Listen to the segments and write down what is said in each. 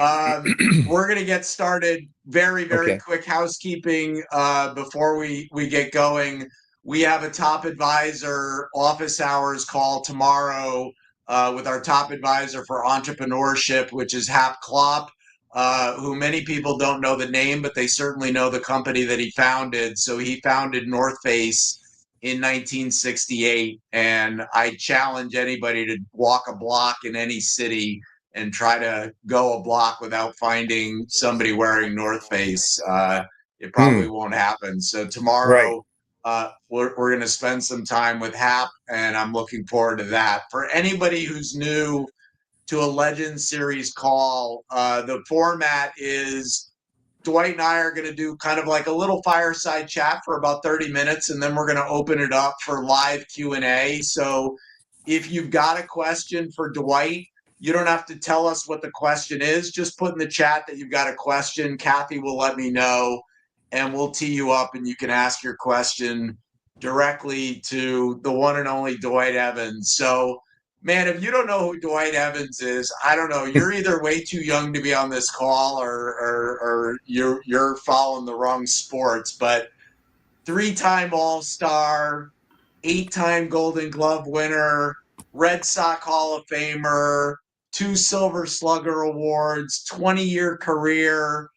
We're going to get started. Very, very Okay. quick housekeeping before we get going. We have a top advisor office hours call tomorrow with our top advisor for entrepreneurship, which is Hap Klopp, who many people don't know the name, but they certainly know the company that he founded. So he founded North Face in 1968, and I challenge anybody to walk a block in any city and try to go a block without finding somebody wearing North Face. It probably won't happen. So Right. tomorrow, we're going to spend some time with Hap, and I'm looking forward to that. For anybody who's new to a Legends Series call, the format is Dwight and I are going to do kind of like a little fireside chat for about 30 minutes, and then we're going to open it up for live Q&A. So if you've got a question for Dwight, you don't have to tell us what the question is. Just put in the chat that you've got a question. Kathy will let me know, and we'll tee you up, and you can ask your question directly to the one and only Dwight Evans. So, man, if you don't know who Dwight Evans is, I don't know. You're either way too young to be on this call, or you're following the wrong sports. But three-time All-Star, eight-time Golden Glove winner, Red Sox Hall of Famer, 2 Silver Slugger awards, 20-year career.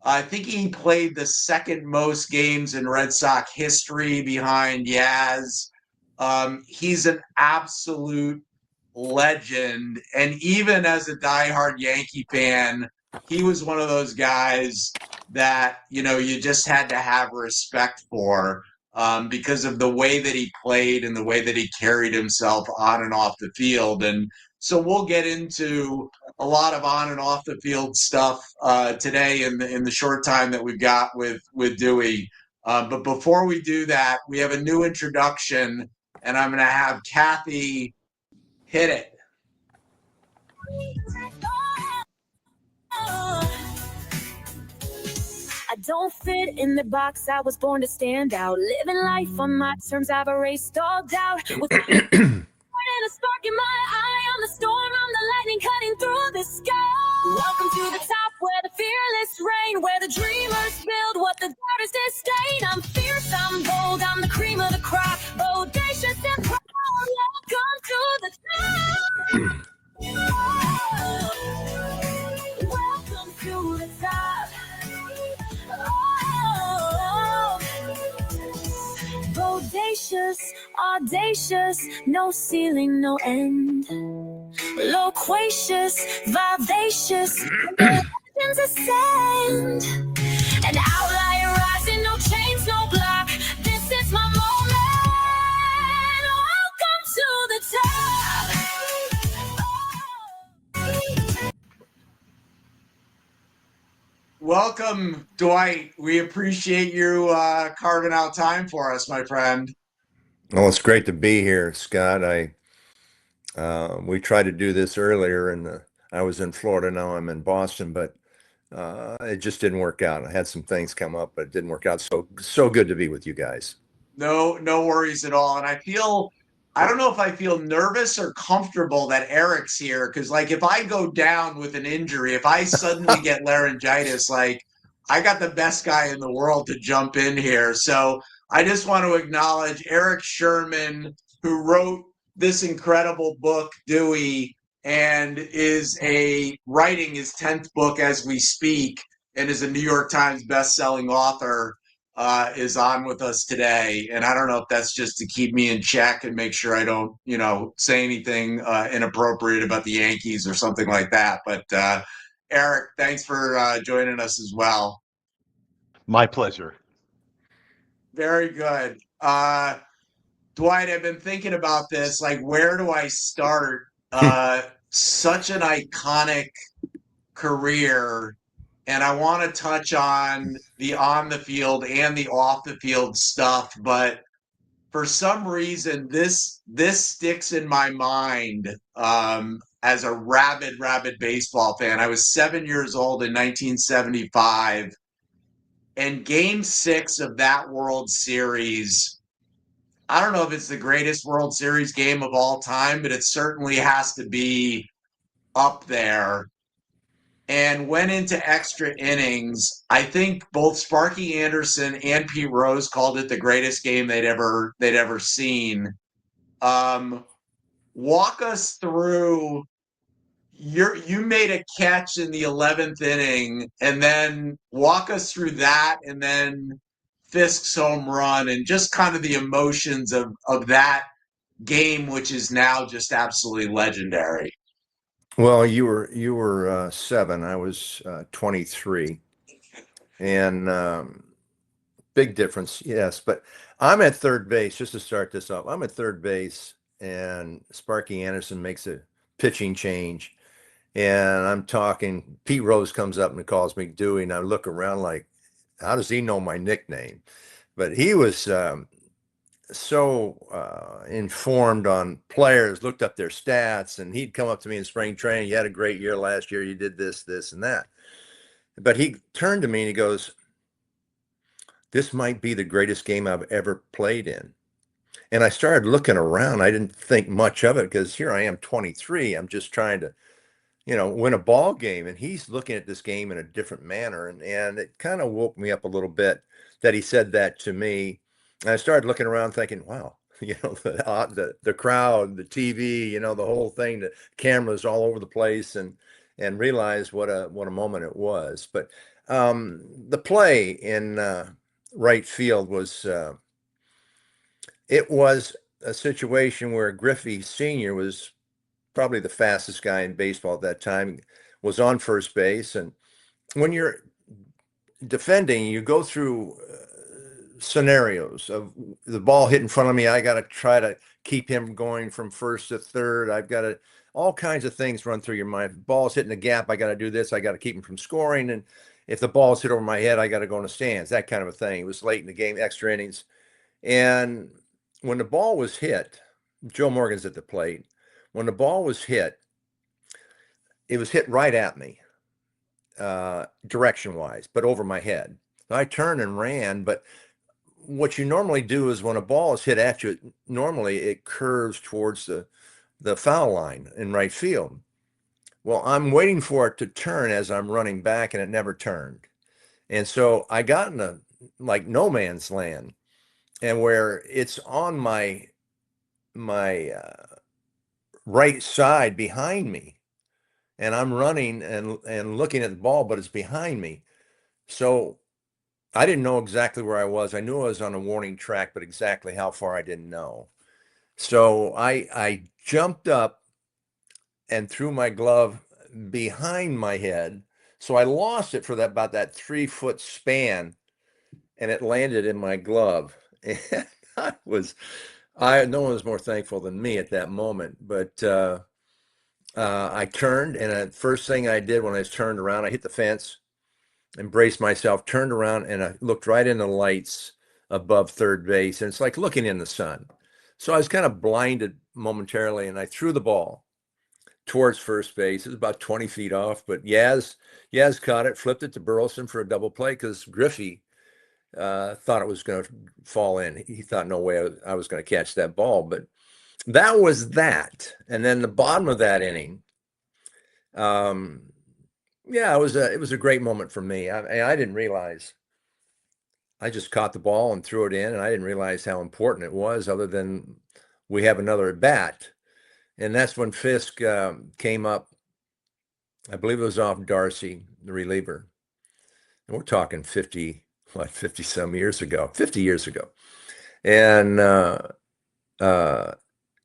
I think he played the second most games in Red Sox history behind Yaz. He's an absolute legend. And even as a diehard Yankee fan, he was one of those guys that, you just had to have respect for because of the way that he played and the way that he carried himself on and off the field. And so we'll get into a lot of on and off the field stuff today in the short time that we've got with Dewey. But before we do that, we have a new introduction, and I'm going to have Kathy hit it. I don't fit in the box. I was born to stand out. Living life on my terms. I've erased all doubt. With a spark in my eye, I'm the storm. I'm the lightning cutting through the sky. Welcome to the top, where the fearless reign, where the dreamers build what the doubters disdain. I'm fierce, I'm bold, I'm the cream of the crop. Bodacious and proud. Welcome to the top. Welcome to the top. Bodacious, audacious, no ceiling, no end. Loquacious, vivacious, legends ascend. An outlier rising, no chains, no block. This is my moment. Welcome to the top. Welcome, Dwight. We appreciate you carving out time for us, my friend. Well, it's great to be here, Scott. We tried to do this earlier, and I was in Florida. Now I'm in Boston, but it just didn't work out. I had some things come up, but it didn't work out. So good to be with you guys. No worries at all. And I don't know if I feel nervous or comfortable that Eric's here, because like if I go down with an injury, if I suddenly get laryngitis, like I got the best guy in the world to jump in here. So I just want to acknowledge Eric Sherman, who wrote this incredible book, Dewey, and is writing his 10th book as we speak, and is a New York Times best-selling author. Is on with us today. And I don't know if that's just to keep me in check and make sure I don't, say anything inappropriate about the Yankees or something like that. But Eric, thanks for joining us as well. My pleasure. Very good. Dwight, I've been thinking about this. Like, where do I start? Such an iconic career. And I want to touch on the field and the off the field stuff, but for some reason, this sticks in my mind as a rabid baseball fan. I was 7 years old in 1975, and Game 6 of that World Series. I don't know if it's the greatest World Series game of all time, but it certainly has to be up there. and went into extra innings. I think both Sparky Anderson and Pete Rose called it the greatest game they'd ever seen. Um, Walk us through you made a catch in the 11th inning, and then walk us through that, and then Fisk's home run, and just kind of the emotions of that game, which is now just absolutely legendary. Well, you were 7. I was 23, and big difference, yes. But I'm at third base. Just to start this off, I'm at third base, and Sparky Anderson makes a pitching change, and I'm talking. Pete Rose comes up and calls me Dewey, and I look around like, how does he know my nickname? But he was so informed on players, looked up their stats, and he'd come up to me in spring training. You had a great year last year. You did this, this, and that. But he turned to me and he goes, this might be the greatest game I've ever played in. And I started looking around. I didn't think much of it because here I am, 23. I'm just trying to, win a ball game. And he's looking at this game in a different manner. And it kind of woke me up a little bit that he said that to me. And I started looking around thinking, wow, the crowd, the TV, the whole thing, the cameras all over the place, and realized what a moment it was. But the play in right field was it was a situation where Griffey Sr. was probably the fastest guy in baseball at that time, was on first base. And when you're defending, you go through scenarios of the ball hit in front of me. I got to try to keep him going from first to third. I've got to, all kinds of things run through your mind. Ball's hitting the gap. I got to do this. I got to keep him from scoring. And if the ball's hit over my head, I got to go in the stands, that kind of a thing. It was late in the game, extra innings. And when the ball was hit, Joe Morgan's at the plate. When the ball was hit, it was hit right at me, direction-wise, but over my head. I turned and ran, but what you normally do is when a ball is hit at you, normally it curves towards the foul line in right field. Well, I'm waiting for it to turn as I'm running back, and it never turned. And so I got in a like no man's land, and where it's on my right side behind me, and I'm running and looking at the ball, but it's behind me. So I didn't know exactly where I was. I knew I was on a warning track, but exactly how far I didn't know. So I jumped up and threw my glove behind my head. So I lost it for about that 3-foot span, and it landed in my glove. And no one was more thankful than me at that moment. But I turned, and the first thing I did when I was turned around, I hit the fence, embraced myself, turned around, and I looked right in the lights above third base. And it's like looking in the sun. So I was kind of blinded momentarily, and I threw the ball towards first base. It was about 20 feet off, but Yaz caught it, flipped it to Burleson for a double play because Griffey thought it was going to fall in. He thought no way I was going to catch that ball. But that was that. And then the bottom of that inning, yeah, it was a great moment for me. I didn't realize. I just caught the ball and threw it in, and I didn't realize how important it was, other than we have another at bat. And that's when Fisk came up. I believe it was off Darcy, the reliever. And we're talking 50 some years ago, 50 years ago. And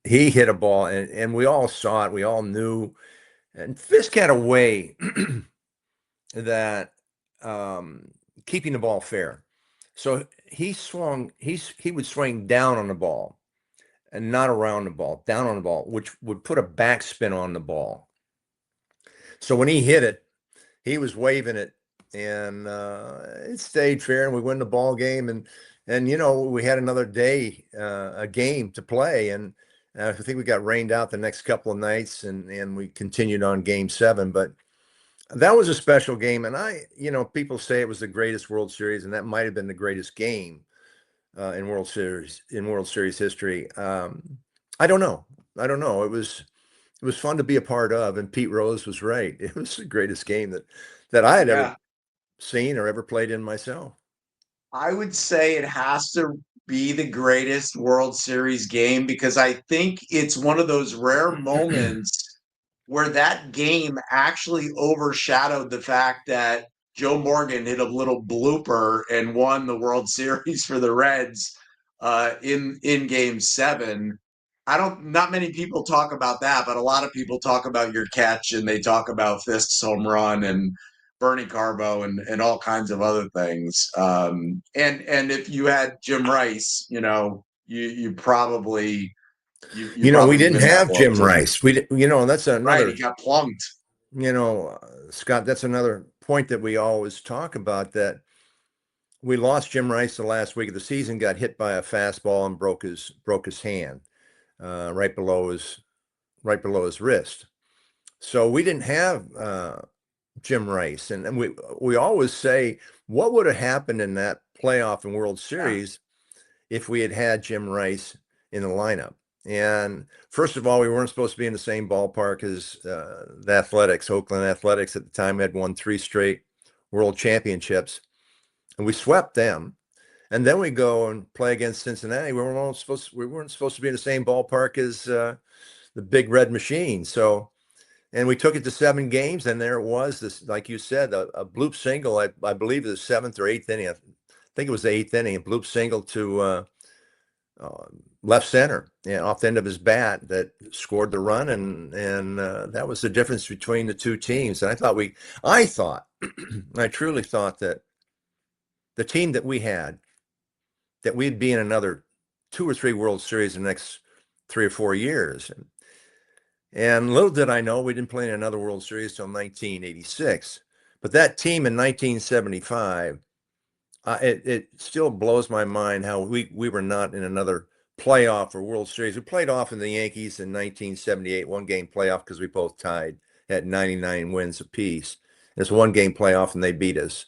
he hit a ball, and we all saw it. We all knew. And Fisk had a way that keeping the ball fair. So he would swing down on the ball and not around the ball, down on the ball, which would put a backspin on the ball. So when he hit it, he was waving it, and it stayed fair, and we win the ball game. And we had another day, a game to play, and I think we got rained out the next couple of nights, and we continued on Game 7. But that was a special game, and people say it was the greatest World Series, and that might have been the greatest game in World Series history. I don't know. It it was fun to be a part of. And Pete Rose was right. It was the greatest game that I had ever Yeah. seen or ever played in myself. I would say it has to be the greatest World Series game because I think it's one of those rare moments where that game actually overshadowed the fact that Joe Morgan hit a little blooper and won the World Series for the Reds in Game 7. Not many people talk about that, but a lot of people talk about your catch and they talk about Fisk's home run and Bernie Carbo and all kinds of other things. And if you had Jim Rice, you probably you We probably didn't win that have World Jim Series. Rice. That's Right, another, he got plunked. Scott, that's another point that we always talk about, that we lost Jim Rice the last week of the season, got hit by a fastball and broke his hand right below his wrist. So we didn't have Jim Rice, and we always say, what would have happened in that playoff and World Yeah. Series if we had had Jim Rice in the lineup? And first of all, we weren't supposed to be in the same ballpark as the Athletics. Oakland Athletics at the time had won 3 straight World Championships, and we swept them. And then we go and play against Cincinnati. We weren't supposed to be in the same ballpark as the Big Red Machine. So, and we took it to 7 games, and there it was, this, like you said, a bloop single. I believe the 7th or 8th inning. I think it was the 8th inning. A bloop single to left center, off the end of his bat, that scored the run, and that was the difference between the two teams. And I truly thought that the team that we had, that we'd be in another 2 or 3 World Series in the next 3 or 4 years. And little did I know we didn't play in another World Series till 1986. But that team in 1975, it still blows my mind how we were not in another playoff or World Series. We played off in the Yankees in 1978, 1-game playoff, because we both tied at 99 wins apiece. It's a 1-game playoff, and they beat us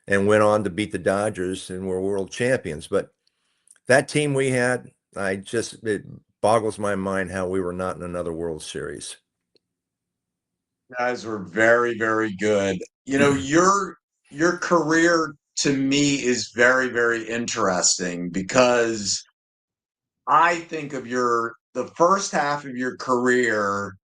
and went on to beat the Dodgers and were world champions. But that team we had, it boggles my mind how we were not in another World Series. Guys were very, very good. Your career to me is very, very interesting because I think of the first half of your career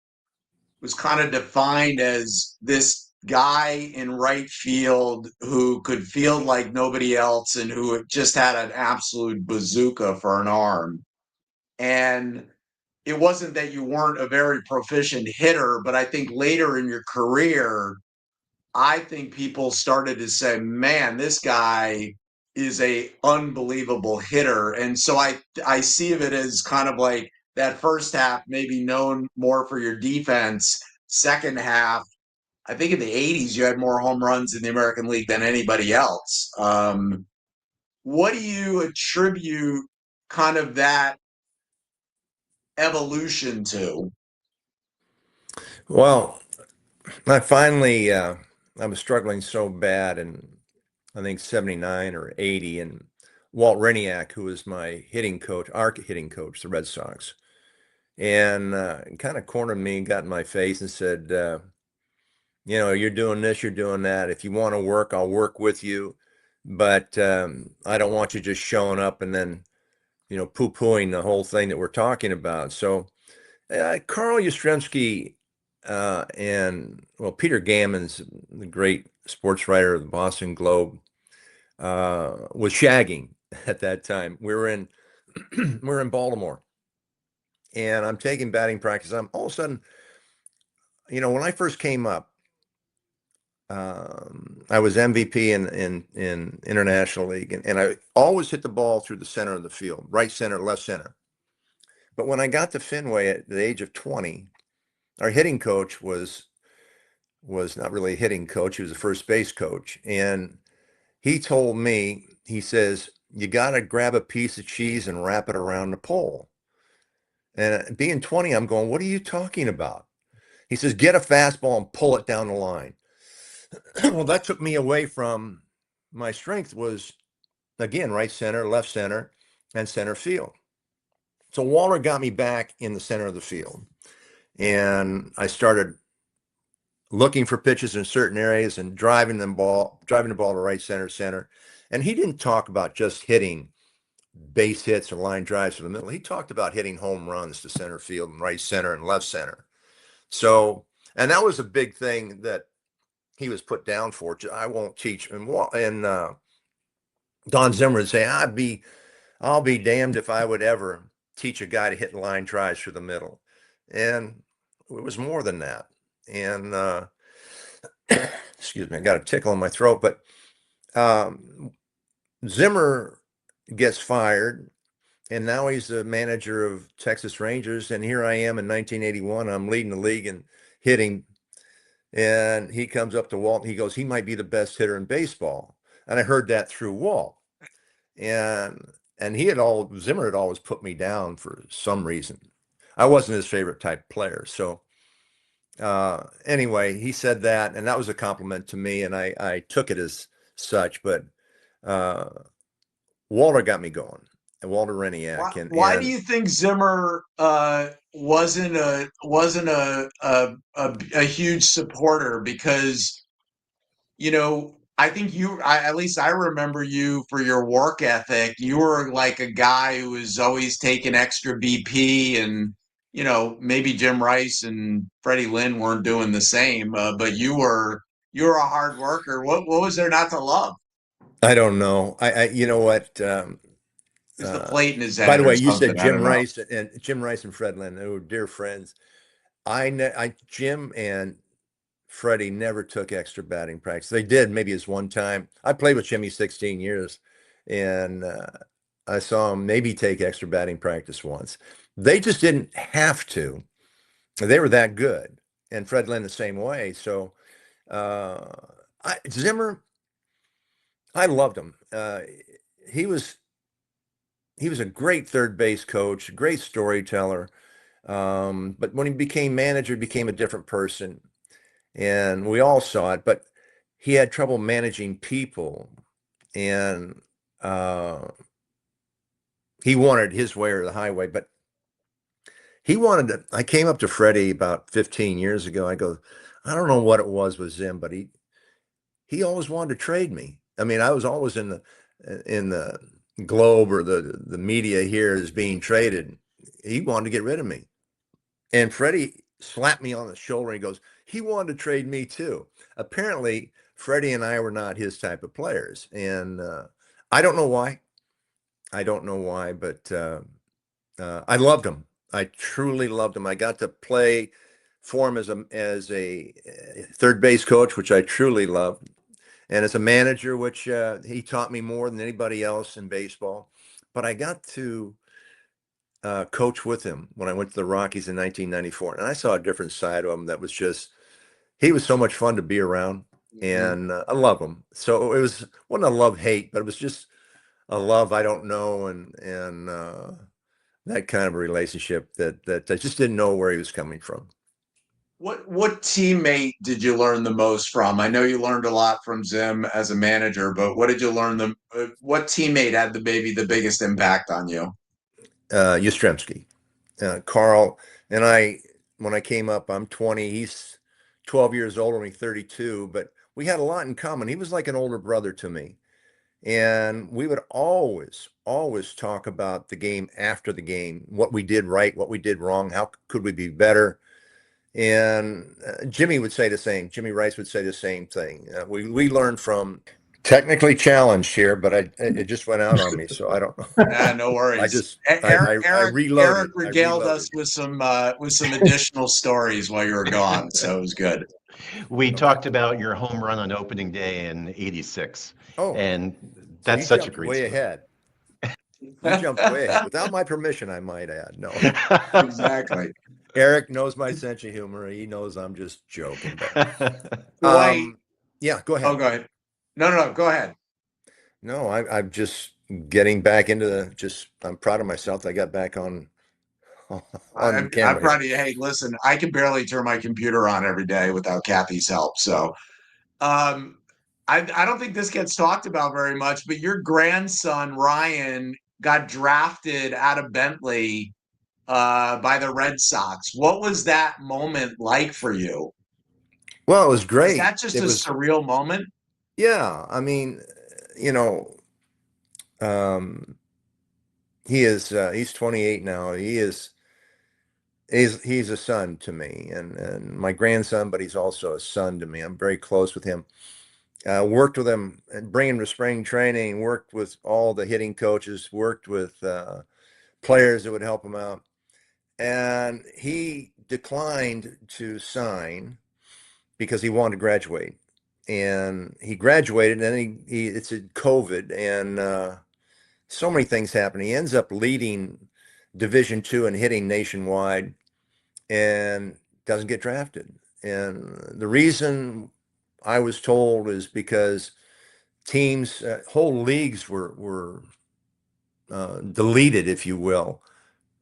was kind of defined as this guy in right field who could field like nobody else and who just had an absolute bazooka for an arm. And it wasn't that you weren't a very proficient hitter, but I think later in your career, I think people started to say, "Man, this guy is a unbelievable hitter." And so I see of it as kind of like that first half, maybe known more for your defense. Second half, I think in the '80s you had more home runs in the American League than anybody else. What do you attribute kind of that evolution to? Well, I was struggling so bad in, I think, 79 or 80. And Walt Reniak, who was my our hitting coach, the Red Sox, and kind of cornered me and got in my face and said, you're doing this, you're doing that. If you want to work, I'll work with you. But I don't want you just showing up and then, poo-pooing the whole thing that we're talking about. So Carl Yastrzemski Peter Gammons, the great sports writer of the Boston Globe, was shagging at that time. We were in Baltimore, and I'm taking batting practice. I'm all of a sudden, when I first came up, I was MVP in International League, and I always hit the ball through the center of the field, right center, left center. But when I got to Fenway at the age of 20, our hitting coach was not really a hitting coach. He was a first base coach. And he told me, he says, you got to grab a piece of cheese and wrap it around the pole. And being 20, I'm going, what are you talking about? He says, get a fastball and pull it down the line. Well, that took me away from my strength was, again, right center, left center, and center field. So Walter got me back in the center of the field. and I started looking for pitches in certain areas and driving the ball to right center. And he didn't talk about just hitting base hits or line drives to the middle. He talked about hitting home runs to center field and right center and left center. So, and that was a big thing that he was put down for. I won't teach. And Don Zimmer would say, I'll be damned if I would ever teach a guy to hit line drives through the middle. And it was more than that. And excuse me, I got a tickle in my throat. But Zimmer gets fired, and now he's the manager of Texas Rangers. And here I am in 1981. I'm leading the league in hitting. And he comes up to Walt and he goes, he might be the best hitter in baseball. And I heard that through Walt. And Zimmer had always put me down for some reason. I wasn't his favorite type of player. So anyway, he said that, and that was a compliment to me, and I took it as such. But Walter got me going, and Walter Reniak. Why do you think Zimmer wasn't a huge supporter? Because I think at least I remember you for your work ethic. You were like a guy who was always taking extra BP, and maybe Jim Rice and Freddie Lynn weren't doing the same, but you were a hard worker. What was there not to love? I don't know. You know what? Is the plate in his head? By the way, you something? said Jim Rice and Fred Lynn. They were dear friends. Jim and Freddie never took extra batting practice. They did maybe as one time. I played with Jimmy 16 years, and I saw him maybe take extra batting practice once. They just didn't have to. They were that good, and Fred Lynn the same way. So Zimmer, I loved him. He was a great third base coach, great storyteller. But when he became manager, he became a different person. And we all saw it, but he had trouble managing people. And he wanted his way or the highway, but I came up to Freddie about 15 years ago. I go, I don't know what it was with Zim, but he always wanted to trade me. I mean, I was always in the Globe or the media here as being traded. He wanted to get rid of me. And Freddie slapped me on the shoulder and he goes, he wanted to trade me too. Apparently, Freddie and I were not his type of players. And I don't know why. But I loved him. I truly loved him. I got to play for him as a third base coach, which I truly loved. And as a manager, which he taught me more than anybody else in baseball. But I got to coach with him when I went to the Rockies in 1994. And I saw a different side of him that was he was so much fun to be around. And I love him. So it wasn't a love-hate, but it was just a love I don't know, and that kind of a relationship that I just didn't know where he was coming from. What teammate did you learn the most from? I know you learned a lot from Zim as a manager, but what did you learn what teammate had the biggest impact on you? Yastrzemski. Carl and I, when I came up, I'm 20, he's 12 years old, only 32, but we had a lot in common. He was like an older brother to me. And we would always talk about the game after the game, what we did right, what we did wrong, how could we be better. And Jimmy would say the same. Jimmy Rice would say the same thing. We learned from technically challenged here, but it just went out on me, so I don't know. No worries. I reloaded. Eric regaled us with some additional stories while you were gone, so it was good. We talked about your home run on opening day in '86. Oh, and that's such a great way story. Ahead. You jumped way ahead without my permission, I might add. No, exactly. Eric knows my sense of humor. He knows I'm just joking. Dwight, yeah, go ahead. Oh, go ahead. No, go ahead. No, I'm just getting back into I'm proud of myself that I got back on I'm camera. I'm proud of you. Hey, listen, I can barely turn my computer on every day without Kathy's help. So I don't think this gets talked about very much, but your grandson, Ryan, got drafted out of Bentley by the Red Sox. What was that moment like for you? Well, it was Was great. that just It a was, surreal moment? yeah. I mean, you know, um, he's 28 now. He's a son to me, and my grandson, but he's also a son to me. I'm very close with him. Worked with him and bring him to spring training. Worked with all the hitting coaches. Worked with players that would help him out. And he declined to sign because he wanted to graduate. And he graduated, and then it's a COVID, and so many things happen. He ends up leading Division II and hitting nationwide, and doesn't get drafted. And the reason I was told is because teams, whole leagues were deleted, if you will,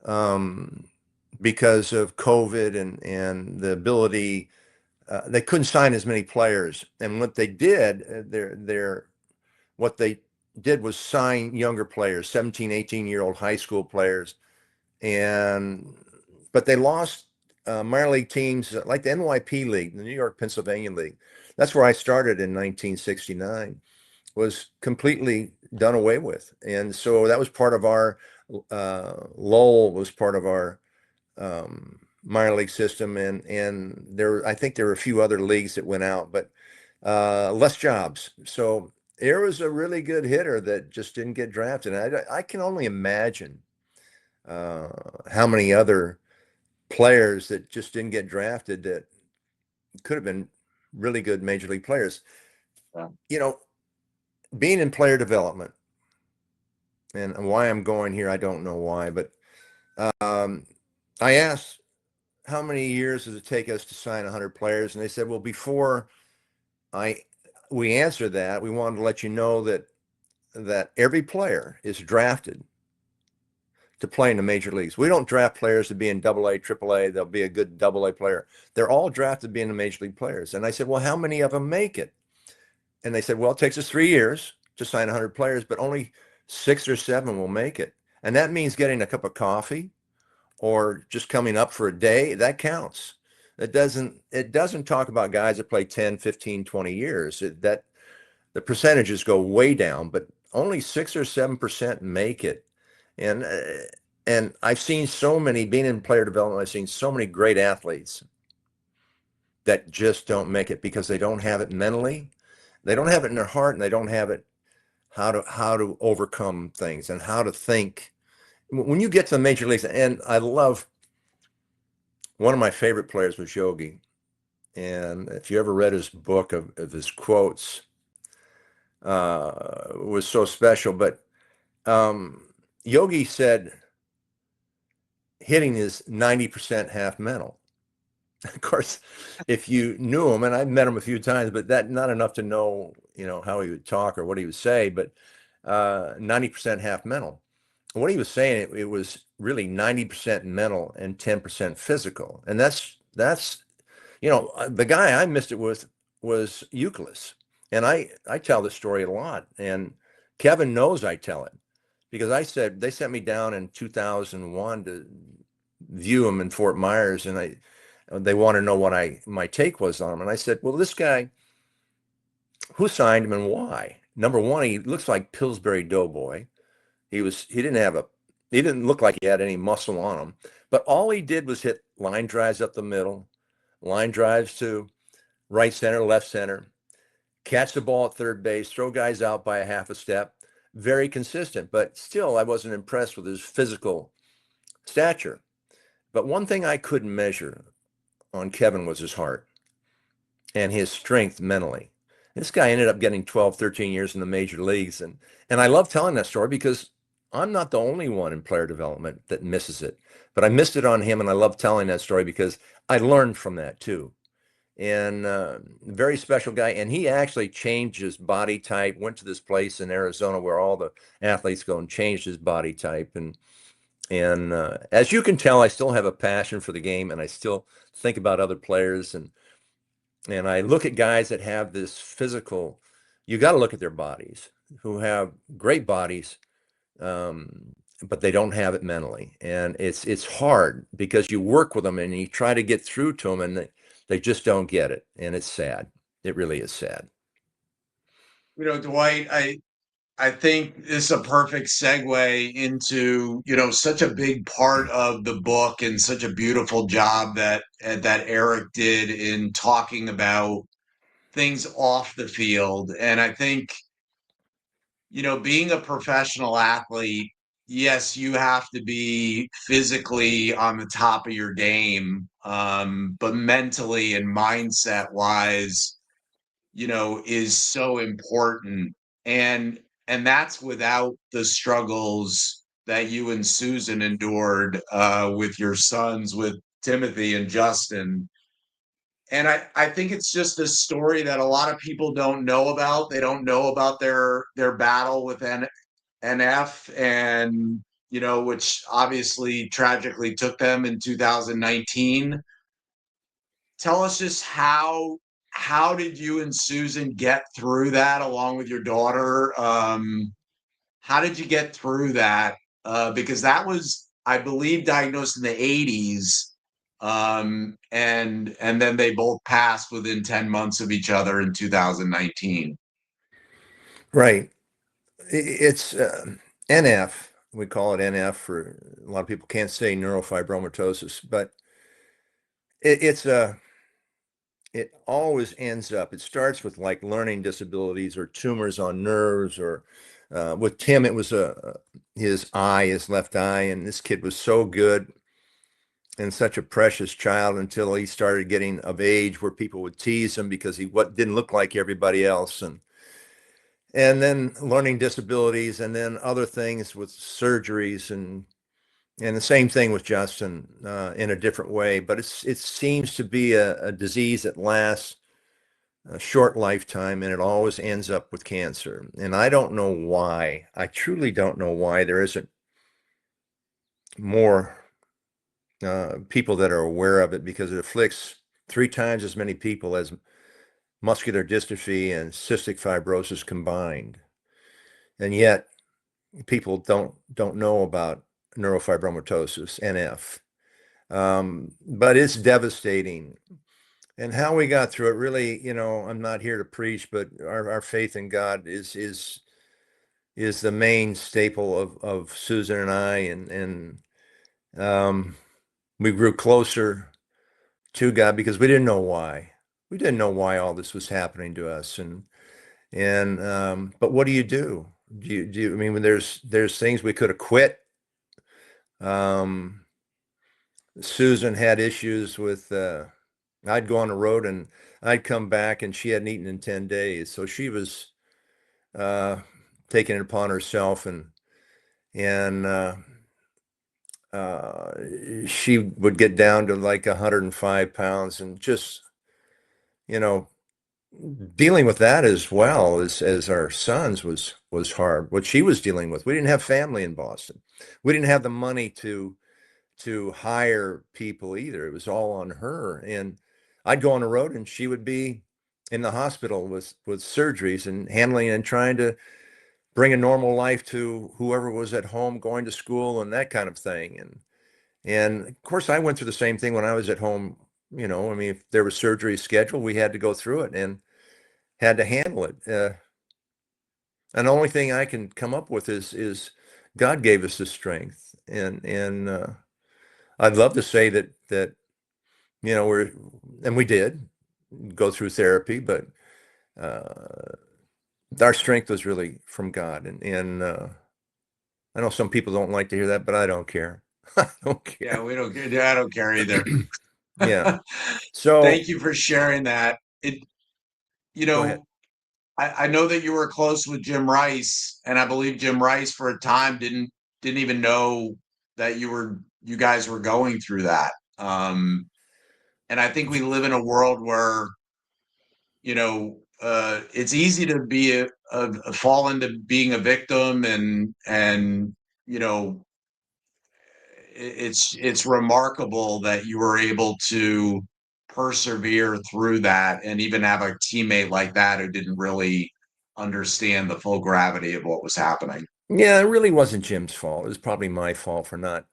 um, because of COVID and the ability. They couldn't sign as many players, and what they did, what they did was sign younger players, 17, 18-year-old high school players, and but they lost minor league teams like the NYP League, the New York Pennsylvania League. That's where I started in 1969. Was completely done away with, and so that was part of our Lowell was part of our minor league system, and there I think there were a few other leagues that went out, but less jobs. So there was a really good hitter that just didn't get drafted. And I can only imagine how many other players that just didn't get drafted that could have been really good major league players. Yeah. You know, being in player development, and why I'm going here, I don't know why, but I asked how many years does it take us to sign 100 players, and they said, well, before I we answer that, we wanted to let you know that every player is drafted to play in the major leagues. We don't draft players to be in AA, AAA. They'll be a good AA player. They're all drafted to be in the major league players. And I said, well, how many of them make it? And they said, well, it takes us 3 years to sign 100 players, but only 6 or 7 will make it. And that means getting a cup of coffee or just coming up for a day. That counts. It doesn't talk about guys that play 10, 15, 20 years. That the percentages go way down, but only 6 or 7% make it. And I've seen so many, being in player development, I've seen so many great athletes that just don't make it because they don't have it mentally, they don't have it in their heart, and they don't have it how to overcome things and how to think. When you get to the major leagues, and I love, one of my favorite players was Yogi, and if you ever read his book of his quotes, was so special. But Yogi said hitting is 90% half mental. Of course, if you knew him, and I've met him a few times, but that not enough to know, how he would talk or what he would say, but 90% half mental. What he was saying, it was really 90% mental and 10% physical. And that's the guy I missed it with was Euclid. And I tell this story a lot, and Kevin knows I tell it because I said they sent me down in 2001 to view him in Fort Myers, and they want to know what my take was on him. And I said, well, this guy, who signed him and why? Number one, he looks like Pillsbury Doughboy. He didn't look like he had any muscle on him, but all he did was hit line drives up the middle, line drives to right center, left center, catch the ball at third base, throw guys out by a half a step. Very consistent, but still I wasn't impressed with his physical stature. But one thing I couldn't measure on Kevin was his heart and his strength mentally. This guy ended up getting 12, 13 years in the major leagues. And I love telling that story because I'm not the only one in player development that misses it. But I missed it on him, and I love telling that story because I learned from that too. And very special guy. And he actually changed his body type, went to this place in Arizona where all the athletes go, and changed his body type. And as you can tell, I still have a passion for the game, and I still think about other players. And I look at guys that have this physical, you got to look at their bodies, who have great bodies, but they don't have it mentally. And it's hard because you work with them and you try to get through to them and they just don't get it. And it's sad. It really is sad. Dwight, I think this is a perfect segue into, such a big part of the book and such a beautiful job that Eric did in talking about things off the field. And I think, being a professional athlete, yes, you have to be physically on the top of your game, but mentally and mindset wise, is so important. And that's without the struggles that you and Susan endured with your sons, with Timothy and Justin. And I think it's just a story that a lot of people don't know about. They don't know about their battle with NF, and which obviously tragically took them in 2019. Tell us just how did you and Susan get through that along with your daughter? How did you get through that? Because that was, I believe, diagnosed in the 80s. And then they both passed within 10 months of each other in 2019. Right. It's NF. We call it NF for a lot of people can't say neurofibromatosis, but it's a it always ends up, it starts with like learning disabilities or tumors on nerves, or with Tim, it was his eye, his left eye. And this kid was so good and such a precious child until he started getting of age where people would tease him because he didn't look like everybody else. And then learning disabilities, and then other things with surgeries, and the same thing with Justin in a different way. But it seems to be a disease that lasts a short lifetime, and it always ends up with cancer. And I don't know why. I truly don't know why there isn't more people that are aware of it, because it afflicts 3 times as many people as muscular dystrophy and cystic fibrosis combined. And yet people don't know about neurofibromatosis, NF. But it's devastating. And how we got through it, really, I'm not here to preach, but our faith in God is the main staple of Susan and I, and we grew closer to God because we didn't know why. We didn't know why all this was happening to us, and but what do you do? I mean, when there's things we could have quit. Susan had issues with, I'd go on the road and I'd come back and she hadn't eaten in 10 days. So she was taking it upon herself, and she would get down to like 105 pounds, and just, dealing with that as well as our sons was hard. What she was dealing with, we didn't have family in Boston. We didn't have the money to hire people either. It was all on her. And I'd go on the road and she would be in the hospital with surgeries and handling and trying to bring a normal life to whoever was at home going to school and that kind of thing. And of course I went through the same thing when I was at home. I mean, if there was surgery scheduled, we had to go through it and had to handle it. And the only thing I can come up with is God gave us the strength. And I'd love to say that we did go through therapy, but our strength was really from God. And I know some people don't like to hear that, but I don't care. I don't care. Yeah, we don't care. I don't care either. Yeah. So thank you for sharing that. Go ahead. I know that you were close with Jim Rice, and I believe Jim Rice for a time didn't even know that you guys were going through that. And I think we live in a world where, it's easy to be fall into being a victim, and it's remarkable that you were able to persevere through that and even have a teammate like that who didn't really understand the full gravity of what was happening. Yeah, it really wasn't Jim's fault. It was probably my fault for not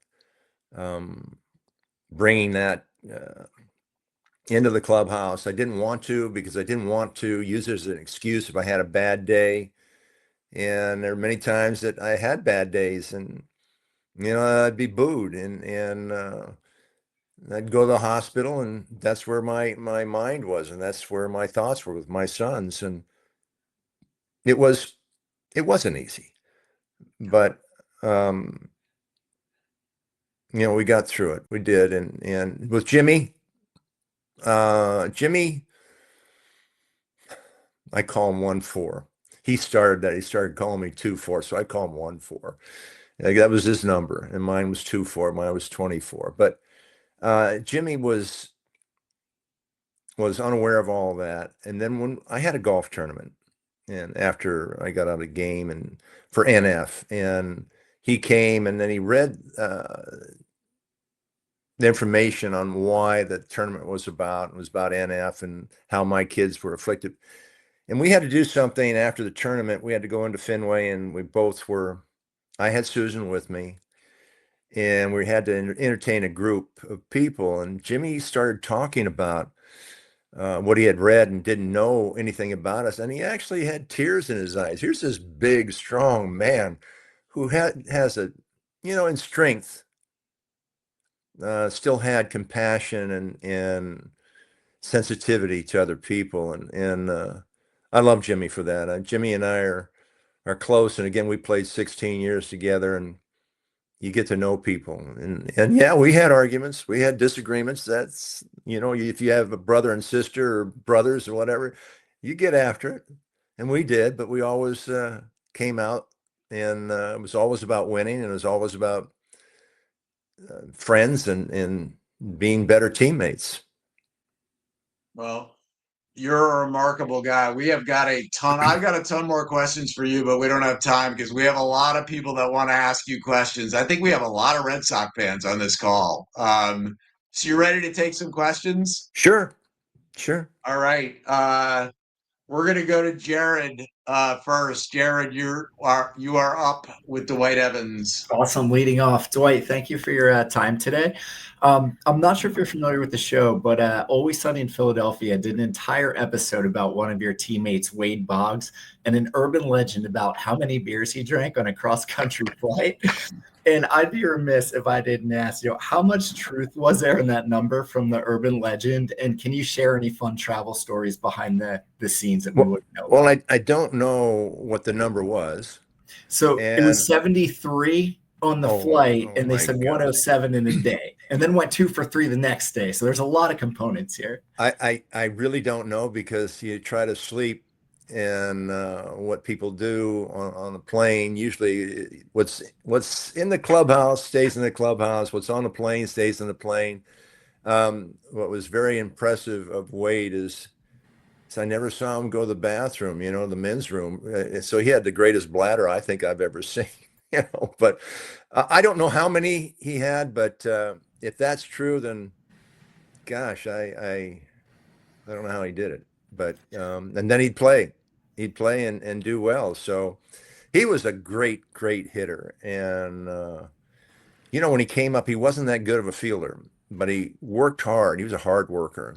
bringing that into the clubhouse. I didn't want to because I didn't want to use it as an excuse if I had a bad day. And there are many times that I had bad days, and I'd be booed, and I'd go to the hospital, and that's where my mind was, and that's where my thoughts were with my sons, and it wasn't easy, but we got through it. We did, and with Jimmy, Jimmy, I call him 1-4. He started that. He started calling me 2-4, so I call him 1-4. Like, that was his number, and mine was 2-4. Mine was 24. But Jimmy was unaware of all that. And then when I had a golf tournament, and after I got out of the game and for NF, and he came and then he read the information on why the tournament was about. It was about NF and how my kids were afflicted. And we had to do something after the tournament. We had to go into Fenway, and I had Susan with me, and we had to entertain a group of people. And Jimmy started talking about what he had read and didn't know anything about us. And he actually had tears in his eyes. Here's this big, strong man who has in strength, still had compassion and sensitivity to other people. And I love Jimmy for that. Jimmy and I are close. And again, we played 16 years together, and you get to know people. And yeah, we had arguments, we had disagreements. That's, if you have a brother and sister or brothers or whatever, you get after it. And we did, but we always came out, and it was always about winning, and it was always about friends and being better teammates. Well, you're a remarkable guy. We have got a ton. I've got a ton more questions for you, but we don't have time because we have a lot of people that want to ask you questions. I think we have a lot of Red Sox fans on this call. So you ready to take some questions? Sure. All right. We're gonna go to Jared first. Jared, you are up with Dwight Evans. Awesome leading off. Dwight, thank you for your time today. I'm not sure if you're familiar with the show, but Always Sunny in Philadelphia did an entire episode about one of your teammates, Wade Boggs, and an urban legend about how many beers he drank on a cross-country flight. And I'd be remiss if I didn't ask, how much truth was there in that number from the urban legend? And can you share any fun travel stories behind the scenes that we would know? Well, I don't know what the number was. So it was 73 on the flight, and they said 107 in a day, and then went 2 for 3 the next day. So there's a lot of components here. I really don't know, because you try to sleep, and what people do on the plane, usually what's in the clubhouse stays in the clubhouse. What's on the plane stays in the plane. What was very impressive of Wade is I never saw him go to the bathroom, the men's room. So he had the greatest bladder I think I've ever seen, but I don't know how many he had, but if that's true, then gosh, I don't know how he did it. But and then he'd play and do well. So he was a great hitter. And when he came up, he wasn't that good of a fielder, but he worked hard. He was a hard worker.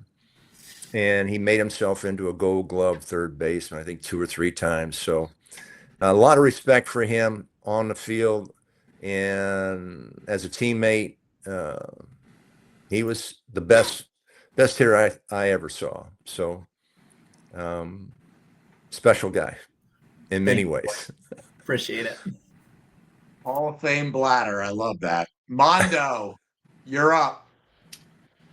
And he made himself into a Gold Glove third baseman, I think 2 or 3 times. So a lot of respect for him on the field, and as a teammate, he was the best hitter I ever saw. So special guy in many ways. Appreciate it. Hall of Fame bladder. I love that. Mondo, you're up.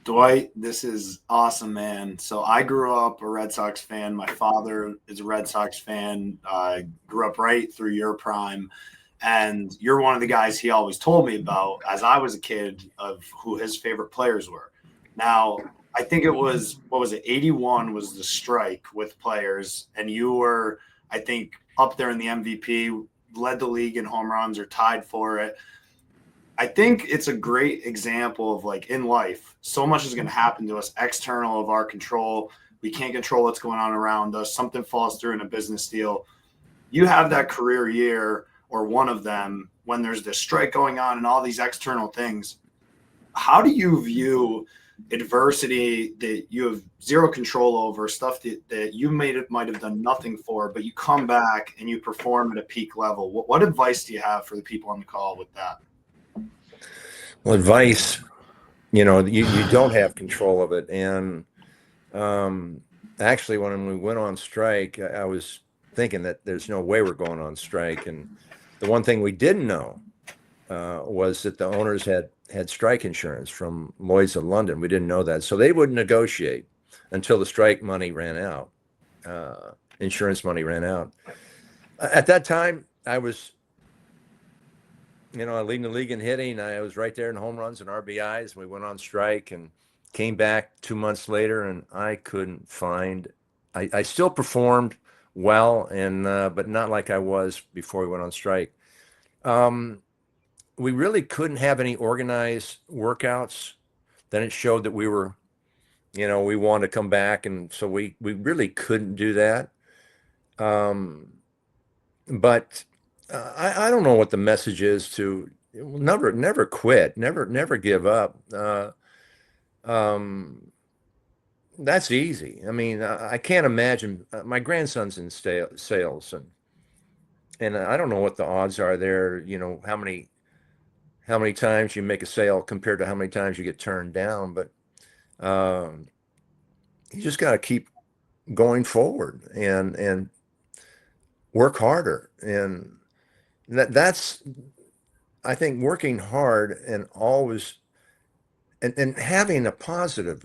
Dwight, this is awesome, man. So I grew up a Red Sox fan. My father is a Red Sox fan. I grew up right through your prime. And you're one of the guys he always told me about as I was a kid, of who his favorite players were. Now, I think it was, 81 was the strike with players. And you were, I think, up there in the MVP, led the league in home runs or tied for it. I think it's a great example of, like, in life, so much is going to happen to us external of our control. We can't control what's going on around us. Something falls through in a business deal. You have that career year or one of them, when there's this strike going on and all these external things, how do you view adversity that you have zero control over, stuff that you might have done nothing for, but you come back and you perform at a peak level? What advice do you have for the people on the call with that? Well, advice, you don't have control of it. And actually, when we went on strike, I was thinking that there's no way we're going on strike. And the one thing we didn't know was that the owners had strike insurance from Lloyd's of London. We didn't know that. So they wouldn't negotiate until the strike money ran out, insurance money ran out. At that time, I was, leading the league in hitting. I was right there in home runs and RBIs. We went on strike and came back 2 months later, and I couldn't find, I still performed well, and but not like I was before we went on strike. We really couldn't have any organized workouts. Then it showed that we were, we wanted to come back. And so we really couldn't do that. But I don't know what the message is to never quit, never give up. That's easy. I mean, I can't imagine. My grandson's in sales, and I don't know what the odds are there. How many times you make a sale compared to how many times you get turned down. But you just got to keep going forward and work harder. And that's, I think, working hard and always, and having a positive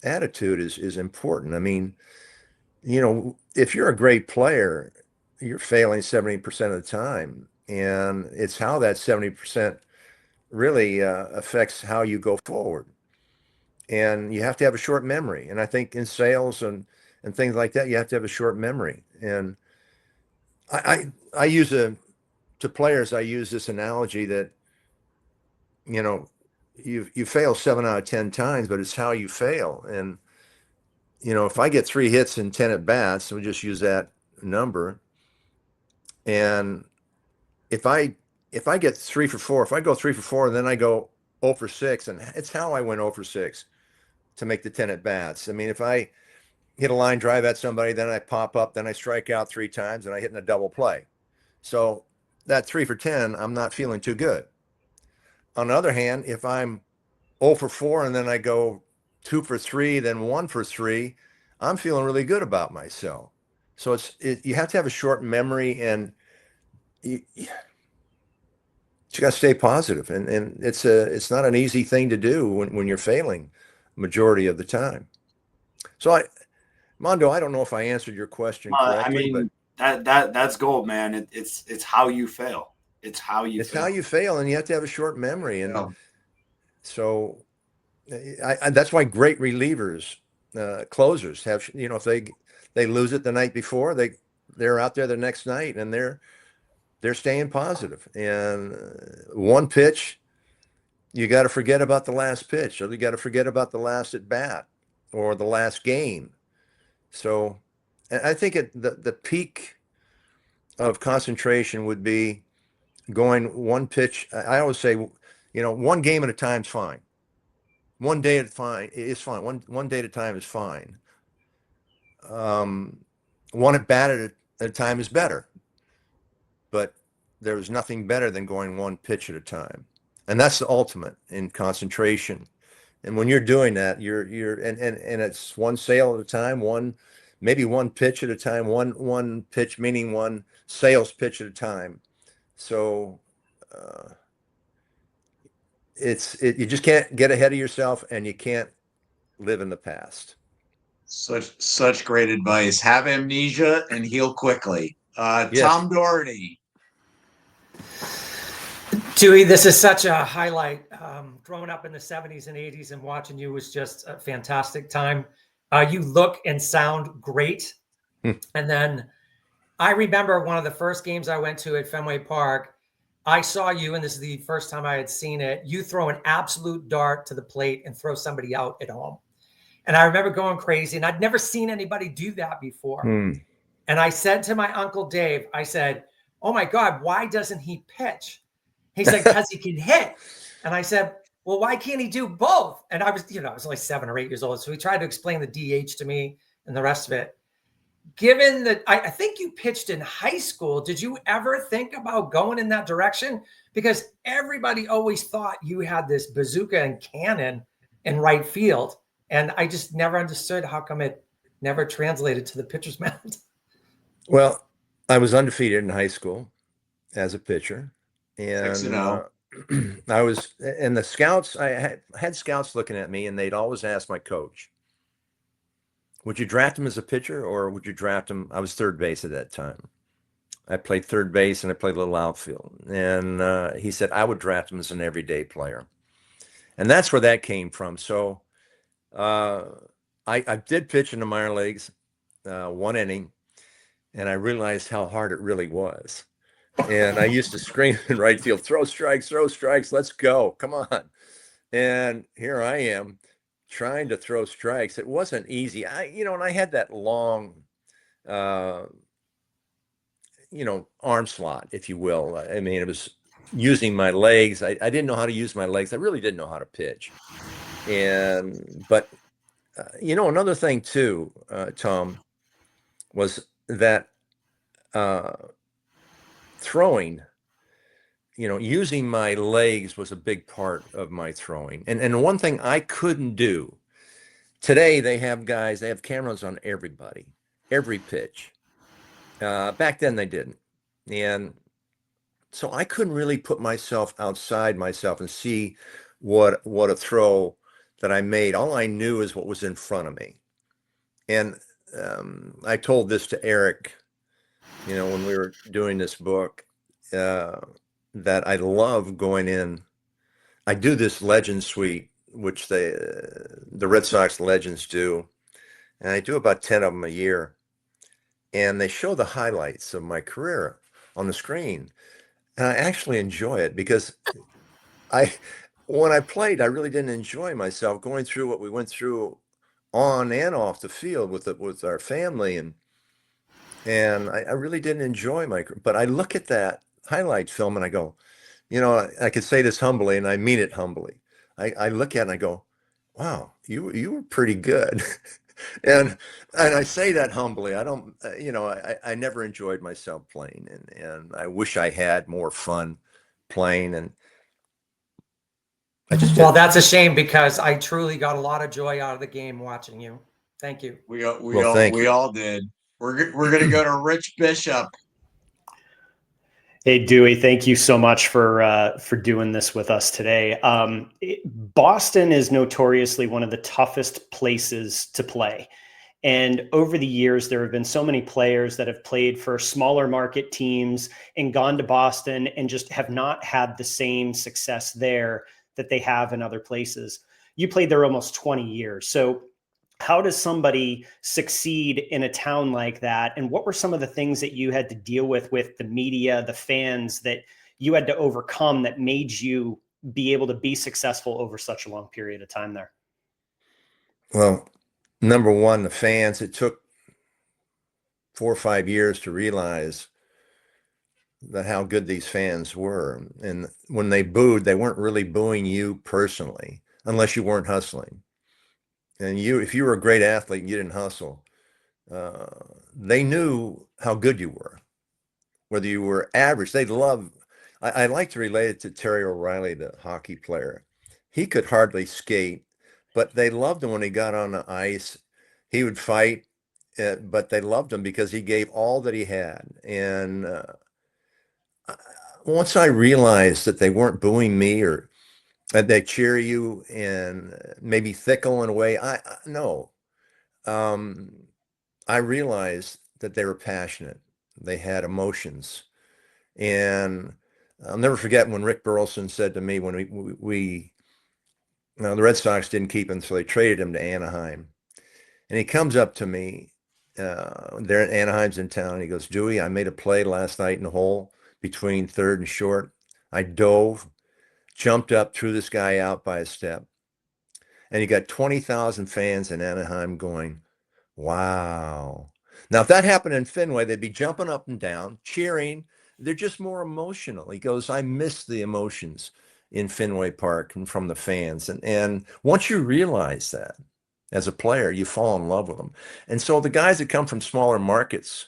attitude is important. I mean, if you're a great player, you're failing 70% of the time. And it's how that 70% really affects how you go forward. And you have to have a short memory. And I think in sales and things like that, you have to have a short memory. And I use to players, I use this analogy that, you fail 7 out of 10 times, but it's how you fail. And, if I get 3 hits and 10 at bats, we'll just use that number. And if I get 3 for 4, if I go 3 for 4, and then I go 0 for 6, and it's how I went 0 for 6 to make the 10 at bats. I mean, if I hit a line drive at somebody, then I pop up, then I strike out 3 times, and I hit in a double play. So that 3 for 10, I'm not feeling too good. On the other hand, if I'm 0 for 4, and then I go 2 for 3, then 1 for 3, I'm feeling really good about myself. So you have to have a short memory, and you got to stay positive. And it's not an easy thing to do when you're failing majority of the time. So Mondo, I don't know if I answered your question correctly. I mean, but that's gold, man. It's how you fail. It's how you fail, and you have to have a short memory. And so that's why great relievers, closers have, if they lose it the night before, they're out there the next night, and they're staying positive. And one pitch, you got to forget about the last pitch, or you got to forget about the last at bat or the last game. So I think the peak of concentration would be going one pitch. I always say, one game at a time is fine. One day at a time is fine. One day at a time is fine. One at bat at a time is better. But there's nothing better than going one pitch at a time. And that's the ultimate in concentration. And when you're doing that, you're and it's one sale at a time, maybe one pitch at a time, one pitch, meaning one sales pitch at a time. So you just can't get ahead of yourself, and you can't live in the past. Such great advice. Have amnesia and heal quickly. Yes. Tom Doherty. Dewey, this is such a highlight. Growing up in the 70s and 80s and watching you was just a fantastic time. You look and sound great. And then I remember one of the first games I went to at Fenway Park. I saw you, and this is the first time I had seen it. You throw an absolute dart to the plate and throw somebody out at home. And I remember going crazy, and I'd never seen anybody do that before. And I said to my Uncle Dave, I said, "Oh my God, why doesn't he pitch?" He's like, "Because he can hit." And I said, "Well, why can't he do both?" And I was, I was only 7 or 8 years old. So he tried to explain the DH to me and the rest of it. Given that I think you pitched in high school, did you ever think about going in that direction? Because everybody always thought you had this bazooka and cannon in right field. And I just never understood how come it never translated to the pitcher's mound. Well, I was undefeated in high school as a pitcher. And 6-0. I was, and the scouts, I had scouts looking at me, and they'd always ask my coach, would you draft him as a pitcher or would you draft him? I was third base at that time. I played third base and I played a little outfield. And he said, I would draft him as an everyday player. And that's where that came from. So I did pitch in the minor leagues, 1 inning, and I realized how hard it really was. And I used to scream in right field, throw strikes, let's go, come on. And here I am trying to throw strikes. It wasn't easy. And I had that long, arm slot, if you will. I mean, it was using my legs. I didn't know how to use my legs. I really didn't know how to pitch. But another thing too, Tom, was that throwing, using my legs was a big part of my throwing. And one thing I couldn't do, today they have cameras on everybody, every pitch. Back then they didn't. And so I couldn't really put myself outside myself and see what a throw that I made. All I knew is what was in front of me. And I told this to Eric, when we were doing this book, that I love going in. I do this legend suite, which the Red Sox legends do. And I do about 10 of them a year. And they show the highlights of my career on the screen. And I actually enjoy it because when I played, I really didn't enjoy myself going through what we went through on and off the field with our family. And I really didn't enjoy but I look at that highlight film and I go, I could say this humbly, and I mean it humbly. I look at it and I go, wow, you were pretty good. And I say that humbly. I don't, I never enjoyed myself playing, and I wish I had more fun playing. And I just Well, that's a shame because I truly got a lot of joy out of the game watching you. Thank you. We all did. We're gonna go to Rich Bishop. Hey, Dewey, thank you so much for doing this with us today. Boston is notoriously one of the toughest places to play. And over the years, there have been so many players that have played for smaller market teams and gone to Boston and just have not had the same success there that they have in other places. You played there almost 20 years. So how does somebody succeed in a town like that? And what were some of the things that you had to deal with the media, the fans, that you had to overcome that made you be able to be successful over such a long period of time there? Well, number one, the fans. It took 4 or 5 years to realize that how good these fans were. And when they booed, they weren't really booing you personally, unless you weren't hustling. And if you were a great athlete and you didn't hustle, they knew how good you were. Whether you were average, they loved. I like to relate it to Terry O'Reilly, the hockey player. He could hardly skate, but they loved him when he got on the ice. He would fight, but they loved him because he gave all that he had. And once I realized that they weren't booing me or they cheer you and maybe thickle in a way, I realized that they were passionate. They had emotions. And I'll never forget when Rick Burleson said to me, when the Red Sox didn't keep him, so they traded him to Anaheim. And he comes up to me, there at Anaheim's in town, and he goes, Dewey, I made a play last night in the hole between third and short. I dove, jumped up, threw this guy out by a step. And you got 20,000 fans in Anaheim going, wow. Now, if that happened in Fenway, they'd be jumping up and down, cheering, they're just more emotional. He goes, I miss the emotions in Fenway Park and from the fans. And once you realize that as a player, you fall in love with them. And so the guys that come from smaller markets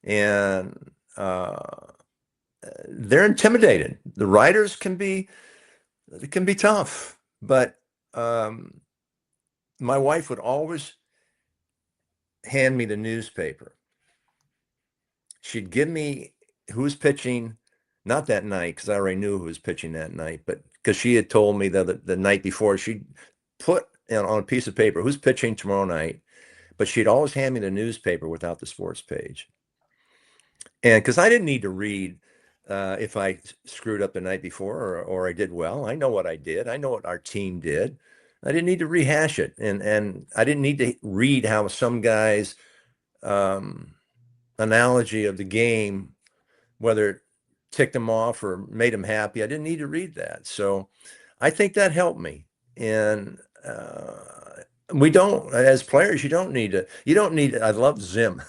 and they're intimidated. The writers can be tough, but my wife would always hand me the newspaper. She'd give me who's pitching, not that night, because I already knew who was pitching that night, but because she had told me that the night before, she'd put on a piece of paper who's pitching tomorrow night, but she'd always hand me the newspaper without the sports page. And because I didn't need to read if I screwed up the night before or I did well. I know what I did. I know what our team did. I didn't need to rehash it. And I didn't need to read how some guys analogy of the game, whether it ticked them off or made them happy. I didn't need to read that. So I think that helped me. And we don't, as players, you don't need, I love Zim.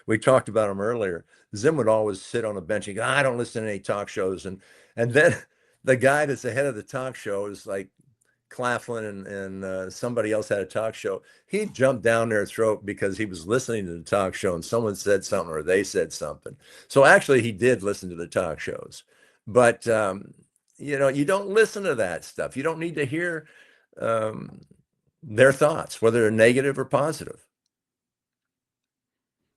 We talked about him earlier. Zim would always sit on a bench and go, I don't listen to any talk shows. And then the guy that's the head of the talk show is like Claflin and somebody else had a talk show. He'd jump down their throat because he was listening to the talk show and someone said something or they said something. So actually he did listen to the talk shows, but you don't listen to that stuff. You don't need to hear their thoughts, whether they're negative or positive.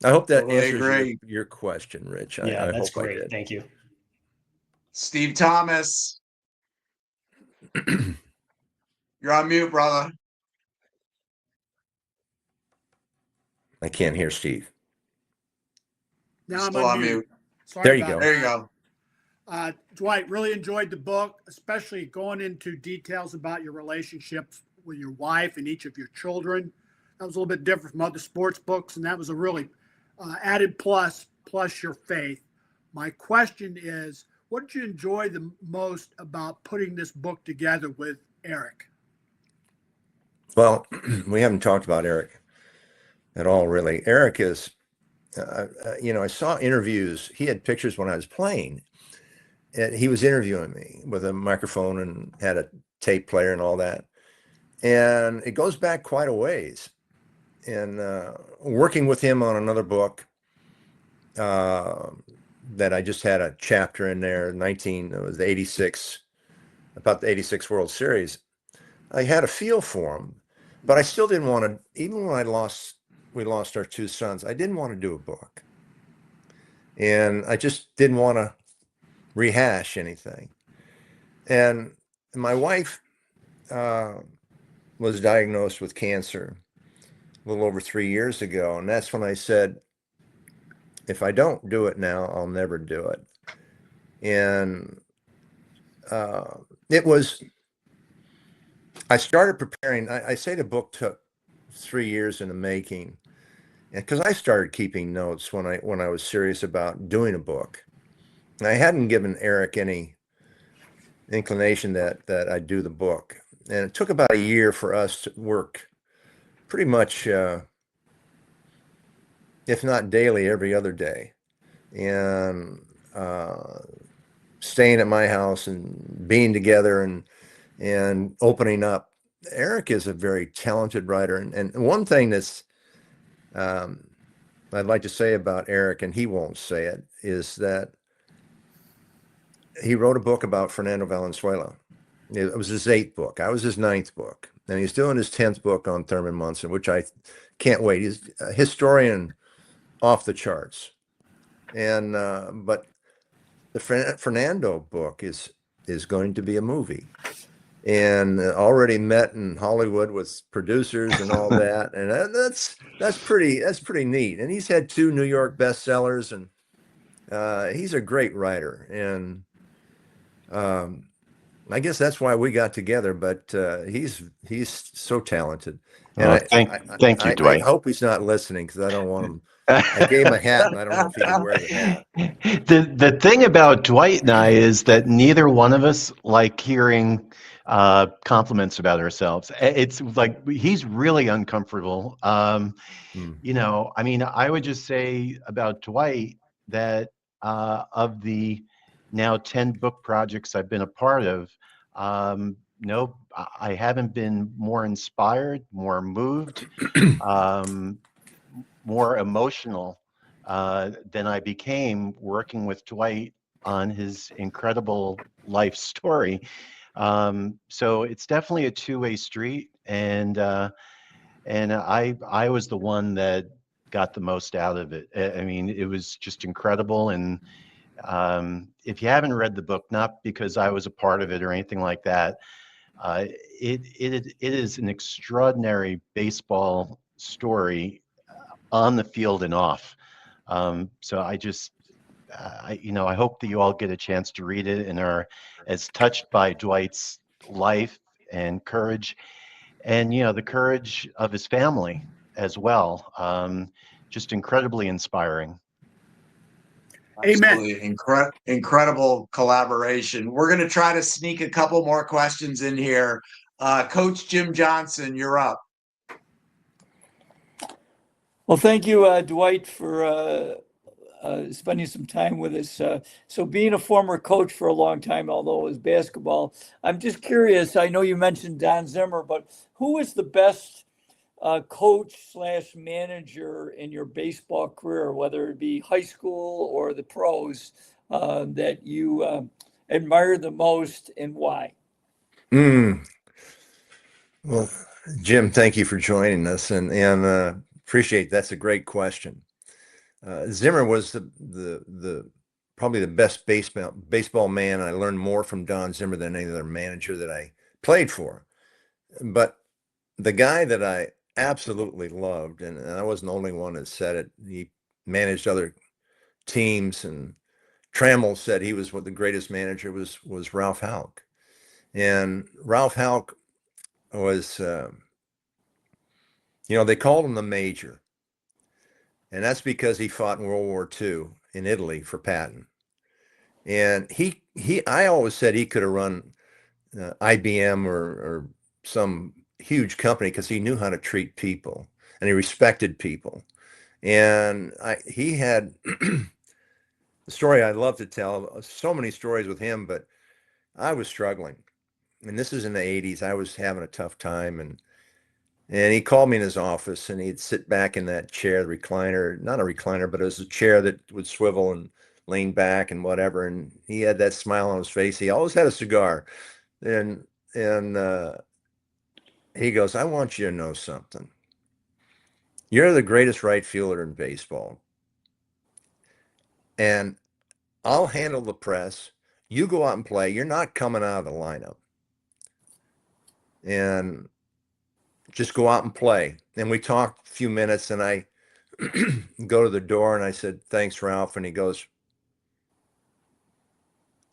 I hope that answers your question, Rich. Yeah, I that's hope great. I did. Thank you. Steve Thomas. You're on mute, brother. I can't hear Steve. Now Still I'm on mute. Sorry There you about go. There you go. Dwight, really enjoyed the book, especially going into details about your relationship with your wife and each of your children. That was a little bit different from other sports books, and that was a really added plus your faith. My question is, what did you enjoy the most about putting this book together with Eric? Well, we haven't talked about Eric at all, really. Eric is, I saw interviews. He had pictures when I was playing. And he was interviewing me with a microphone and had a tape player and all that. And it goes back quite a ways. And working with him on another book that I just had a chapter in there, it was the 86, about the 86 World Series. I had a feel for him, but I still didn't want to, even when we lost our two sons, I didn't want to do a book. And I just didn't want to rehash anything. And my wife was diagnosed with cancer a little over 3 years ago. And that's when I said, if I don't do it now, I'll never do it. And I started preparing. I say the book took 3 years in the making, because I started keeping notes when I was serious about doing a book. And I hadn't given Eric any inclination that I'd do the book. And it took about a year for us to work pretty much, if not daily, every other day. And staying at my house and being together and opening up. Eric is a very talented writer. And one thing that's I'd like to say about Eric, and he won't say it, is that he wrote a book about Fernando Valenzuela. It was his 8th book. I was his 9th book. And he's doing his 10th book on Thurman Munson, which I can't wait. He's a historian off the charts. And but the Fernando book is going to be a movie. And already met in Hollywood with producers and all that. And that's pretty neat. And he's had 2 New York bestsellers, and he's a great writer. And I guess that's why we got together, but he's so talented. And thank you, Dwight. I hope he's not listening, because I don't want him. I gave him a hat, and I don't know if he can wear the hat. The thing about Dwight and I is that neither one of us like hearing compliments about ourselves. It's like he's really uncomfortable. I mean, I would just say about Dwight that of the now 10 book projects I've been a part of, no, I haven't been more inspired, more moved, more emotional than I became working with Dwight on his incredible life story. So it's definitely a two-way street, and I was the one that got the most out of it. I mean, it was just incredible. And if you haven't read the book, not because I was a part of it or anything like that, it is an extraordinary baseball story on the field and off. So I just, I hope that you all get a chance to read it and are as touched by Dwight's life and courage, and the courage of his family as well. Just incredibly inspiring. Amen. Absolutely incredible collaboration. We're going to try to sneak a couple more questions in here. Coach Jim Johnson, you're up. Well, thank you, Dwight, for spending some time with us. So being a former coach for a long time, although it was basketball, I'm just curious, I know you mentioned Don Zimmer, but who is the best coach/manager in your baseball career, whether it be high school or the pros, that you admire the most, and why? Well, Jim, thank you for joining us, and appreciate. That's a great question. Zimmer was the probably the best baseball man. I learned more from Don Zimmer than any other manager that I played for. But the guy that I absolutely loved, and I wasn't the only one that said it, he managed other teams, and Trammell said he was what the greatest manager was Ralph Houck. And Ralph Houck was, they called him the Major. And that's because he fought in World War II in Italy for Patton. And I always said he could have run IBM or some huge company because he knew how to treat people and he respected people. And he had the story I love to tell, so many stories with him, but I was struggling. And this is in the 80s. I was having a tough time, and he called me in his office, and he'd sit back in that chair, the recliner, not a recliner, but it was a chair that would swivel and lean back and whatever. And he had that smile on his face. He always had a cigar. And he goes, I want you to know something. You're the greatest right fielder in baseball. And I'll handle the press. You go out and play. You're not coming out of the lineup. And just go out and play. And we talked a few minutes, and I go to the door and I said, thanks, Ralph. And he goes,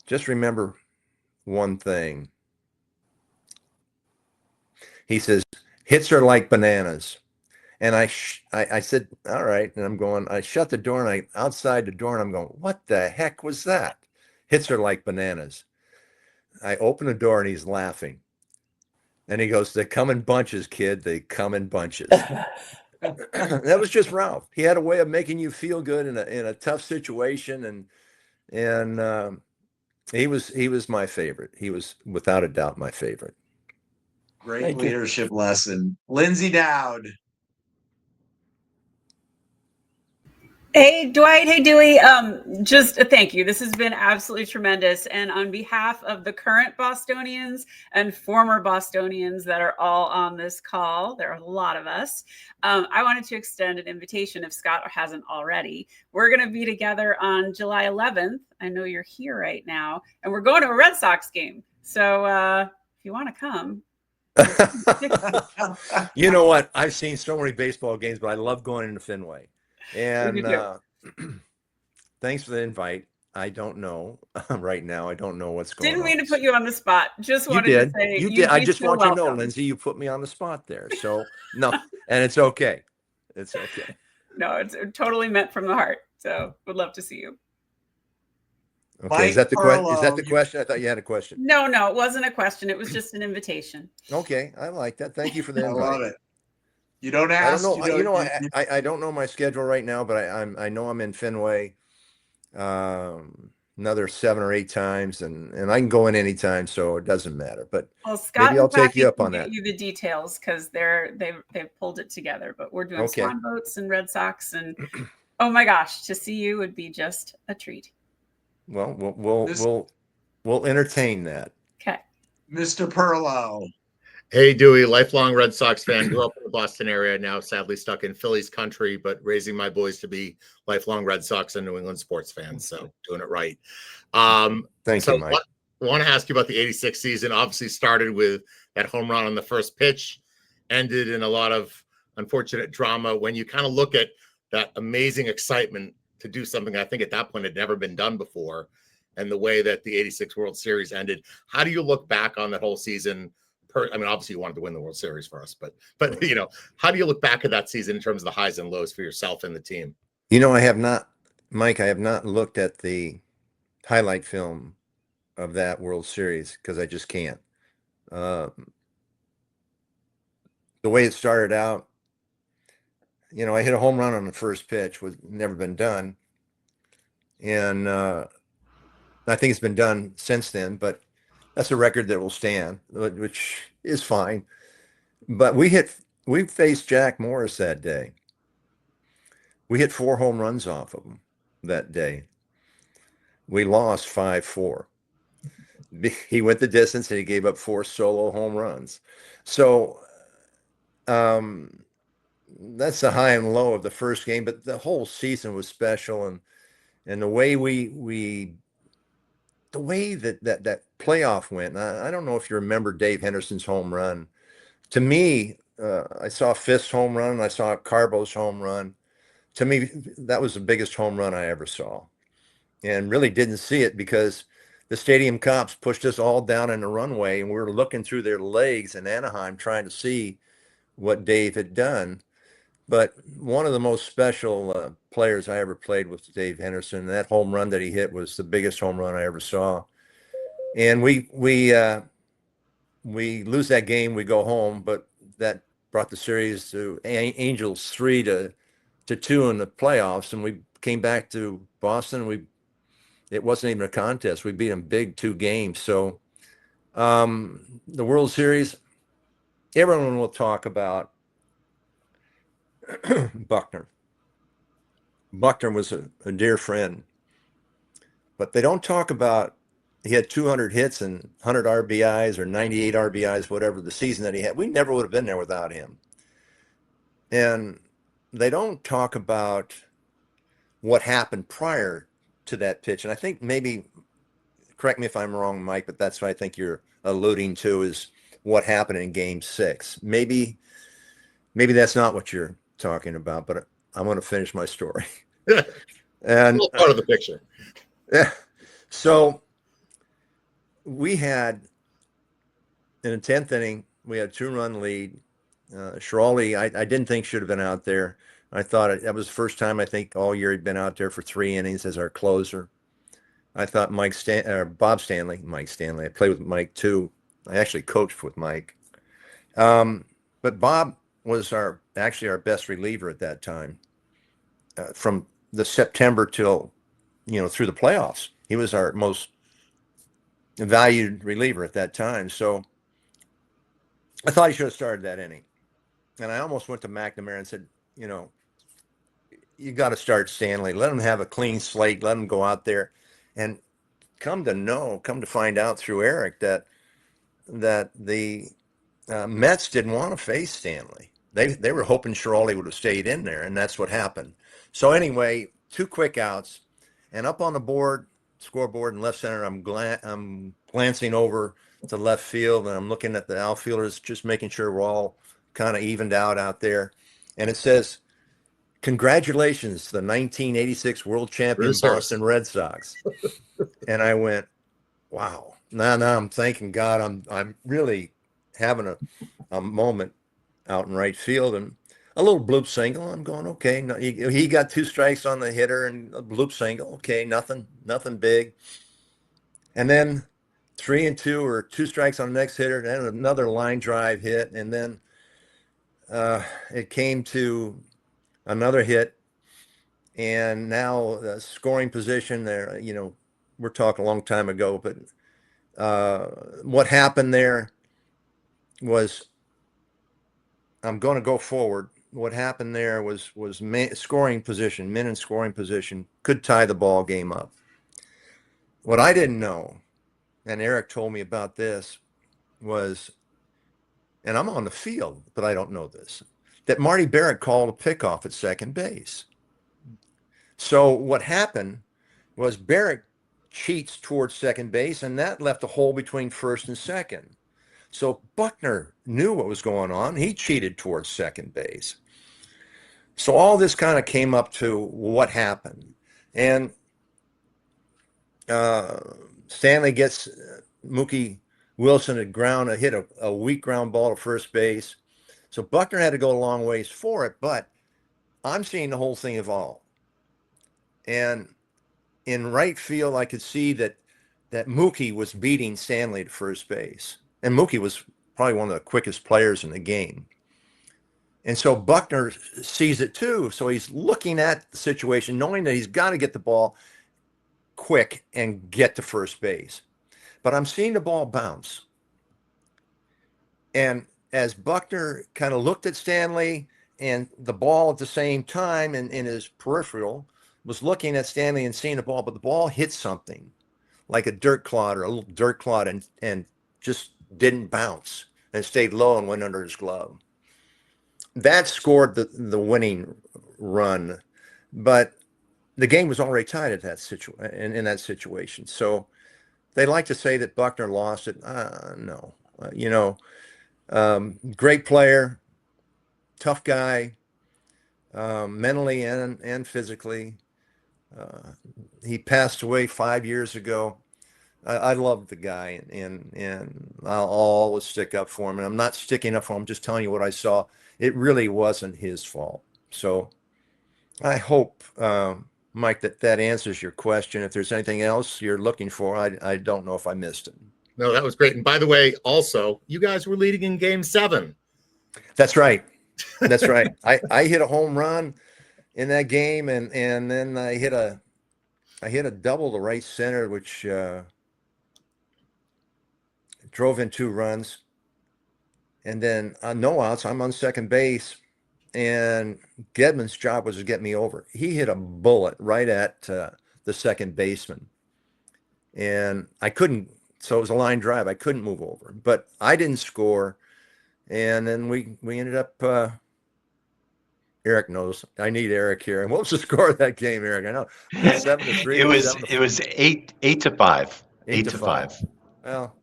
just remember one thing. He says, hits are like bananas. And I said, all right. And I shut the door, and outside the door, and I'm going, what the heck was that? Hits are like bananas. I open the door, and he's laughing. And he goes, they come in bunches, kid. They come in bunches. That was just Ralph. He had a way of making you feel good in a tough situation. And he was my favorite. He was without a doubt my favorite. Great leadership lesson. Lindsay Dowd. Hey, Dwight. Hey, Dewey. Just a thank you. This has been absolutely tremendous. And on behalf of the current Bostonians and former Bostonians that are all on this call, there are a lot of us, I wanted to extend an invitation, if Scott hasn't already. We're going to be together on July 11th. I know you're here right now. And we're going to a Red Sox game. So if you want to come. You know what? I've seen so many baseball games, but I love going into Fenway. And thanks for the invite. I don't know right now. I don't know what's going on. Didn't mean to put you on the spot. Just wanted to say you did. I just want you to know, Lindsay, you put me on the spot there. So no, and it's okay. It's okay. No, it's totally meant from the heart. So would love to see you. Okay, is that the question? Is that the question? I thought you had a question. No, it wasn't a question. It was just an invitation. Okay, I like that. Thank you for the invite. I love it. You don't ask. I don't know. I don't know my schedule right now, but I know I'm in Fenway another 7 or 8 times, and I can go in anytime, so it doesn't matter. But Well, Scott maybe I'll take you up can on get that. you the details because they've pulled it together. But we're doing Okay. Swan boats and Red Sox, and oh my gosh, to see you would be just a treat. Well, we'll entertain that. Okay. Mr. Perlow. Hey, Dewey, lifelong Red Sox fan. Grew up in the Boston area. Now, sadly, stuck in Phillies country, but raising my boys to be lifelong Red Sox and New England sports fans. So doing it right. Thank you, Mike. Want to ask you about the '86 season. Obviously, started with that home run on the first pitch, ended in a lot of unfortunate drama. When you kind of look at that amazing excitement to do something, I think at that point had never been done before, and the way that the '86 World Series ended, how do you look back on that whole season? I mean, obviously you wanted to win the World Series for us, but you know, how do you look back at that season in terms of the highs and lows for yourself and the team? You know, I have not looked at the highlight film of that World Series because I just can't. The way it started out, you know, I hit a home run on the first pitch, was never been done, and I think it's been done since then, but that's a record that will stand, which is fine. But we faced Jack Morris that day. We hit 4 home runs off of him that day. We lost 5-4. He went the distance and he gave up 4 solo home runs. So that's the high and low of the first game, but the whole season was special, and the way the way that playoff went. I don't know if you remember Dave Henderson's home run. To me, I saw Fist's home run. I saw Carbo's home run. To me, that was the biggest home run I ever saw, and really didn't see it because the stadium cops pushed us all down in the runway, and we were looking through their legs in Anaheim trying to see what Dave had done. But one of the most special players I ever played with Dave Henderson. And that home run that he hit was the biggest home run I ever saw. And we lose that game, we go home, but that brought the series to Angels 3-2 in the playoffs, and we came back to Boston. It wasn't even a contest. We beat them big 2 games. So the World Series, everyone will talk about Buckner. Buckner was a dear friend, but they don't talk about he had 200 hits and 100 RBIs or 98 RBIs, whatever the season that he had. We never would have been there without him. And they don't talk about what happened prior to that pitch. And I think maybe, correct me if I'm wrong, Mike, but that's what I think you're alluding to is what happened in Game 6. Maybe that's not what you're talking about, but I'm going to finish my story. And part of the picture. Yeah. So we had in the 10th inning, we had a 2-run lead. Schiraldi, I didn't think should have been out there. I thought that was the first time I think all year he'd been out there for 3 innings as our closer. I thought Bob Stanley, Mike Stanley. I played with Mike too. I actually coached with Mike. But Bob was actually our best reliever at that time. From the September till, through the playoffs, he was our most valued reliever at that time. So I thought he should have started that inning. And I almost went to McNamara and said, you got to start Stanley. Let him have a clean slate. Let him go out there. And come to find out through Eric that the Mets didn't want to face Stanley. They were hoping Schiraldi would have stayed in there, and that's what happened. So anyway, 2 quick outs, and up on the scoreboard in left center, I'm glancing over to left field, and I'm looking at the outfielders, just making sure we're all kind of evened out there. And it says, congratulations to the 1986 world champion Boston Red Sox. And I went, wow. Now I'm thanking God. I'm really having a moment out in right field, and a little bloop single. I'm going, okay. No, he got 2 strikes on the hitter and a bloop single. Okay, nothing big. And then 3-2 or 2 strikes on the next hitter, and then another line drive hit, and then it came to another hit And now scoring position there, we're talking a long time ago, but what happened there was, I'm going to go forward. What happened there was scoring position, men in scoring position could tie the ball game up. What I didn't know, and Eric told me about this, was, and I'm on the field, but I don't know this, that Marty Barrett called a pickoff at second base. So what happened was Barrett cheats towards second base, and that left a hole between first and second. So Buckner knew what was going on. He cheated towards second base. So all this kind of came up to what happened. And Stanley gets Mookie Wilson had hit a weak ground ball to first base. So Buckner had to go a long ways for it, but I'm seeing the whole thing evolve. And in right field, I could see that Mookie was beating Stanley to first base. And Mookie was probably one of the quickest players in the game. And so Buckner sees it too. So he's looking at the situation, knowing that he's got to get the ball quick and get to first base. But I'm seeing the ball bounce. And as Buckner kind of looked at Stanley and the ball at the same time, and in his peripheral, was looking at Stanley and seeing the ball, but the ball hit something like a dirt clod or a little dirt clod and just didn't bounce and stayed low and went under his glove. That scored the winning run, but the game was already tied at that in that situation. So they like to say that Buckner lost it. No, great player, tough guy, mentally and physically. He passed away 5 years ago. I love the guy, and I'll always stick up for him. And I'm not sticking up for him, I'm just telling you what I saw. It really wasn't his fault. So I hope, Mike, that answers your question. If there's anything else you're looking for, I don't know if I missed it. No, that was great. And by the way, also, you guys were leading in Game 7. That's right. That's right. I hit a home run in that game, and then I hit a double to right center, which drove in 2 runs. And then on no outs, I'm on second base, and Gedman's job was to get me over. He hit a bullet right at the second baseman, and I couldn't. So it was a line drive. I couldn't move over, but I didn't score. And then we ended up. Eric knows. I need Eric here. And what was the score of that game, Eric? I know 7-3. It was 8-5. 8-5. Well.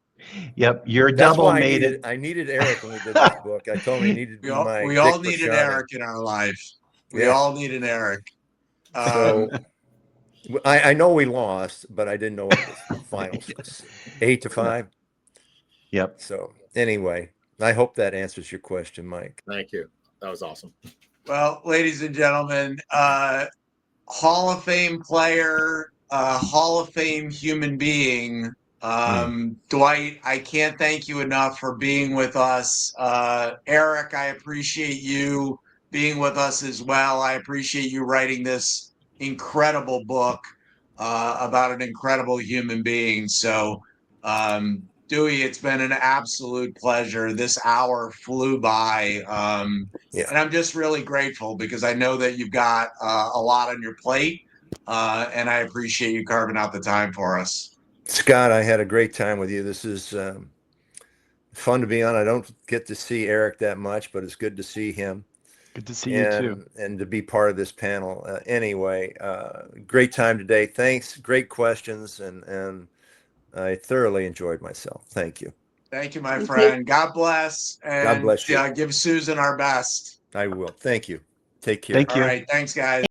Yep, your double made it. I needed Eric when we did this book. I told him he needed to be my. We all needed Eric in our life. We all needed Eric. So I know we lost, but I didn't know what the finals was. 8-5. Yep. So anyway, I hope that answers your question, Mike. Thank you. That was awesome. Well, ladies and gentlemen, Hall of Fame player, Hall of Fame human being. Dwight, I can't thank you enough for being with us. Eric, I appreciate you being with us as well. I appreciate you writing this incredible book about an incredible human being. So, Dewey, it's been an absolute pleasure. This hour flew by. And I'm just really grateful because I know that you've got a lot on your plate, and I appreciate you carving out the time for us. Scott, I had a great time with you. This is fun to be on. I don't get to see Eric that much, but it's good to see him. Good to see you too. And to be part of this panel. Anyway, great time today. Thanks. Great questions. And I thoroughly enjoyed myself. Thank you. Thank you, my friend. God bless. And God bless you. Give Susan our best. I will. Thank you. Take care. Thank you. All right. Thanks, guys.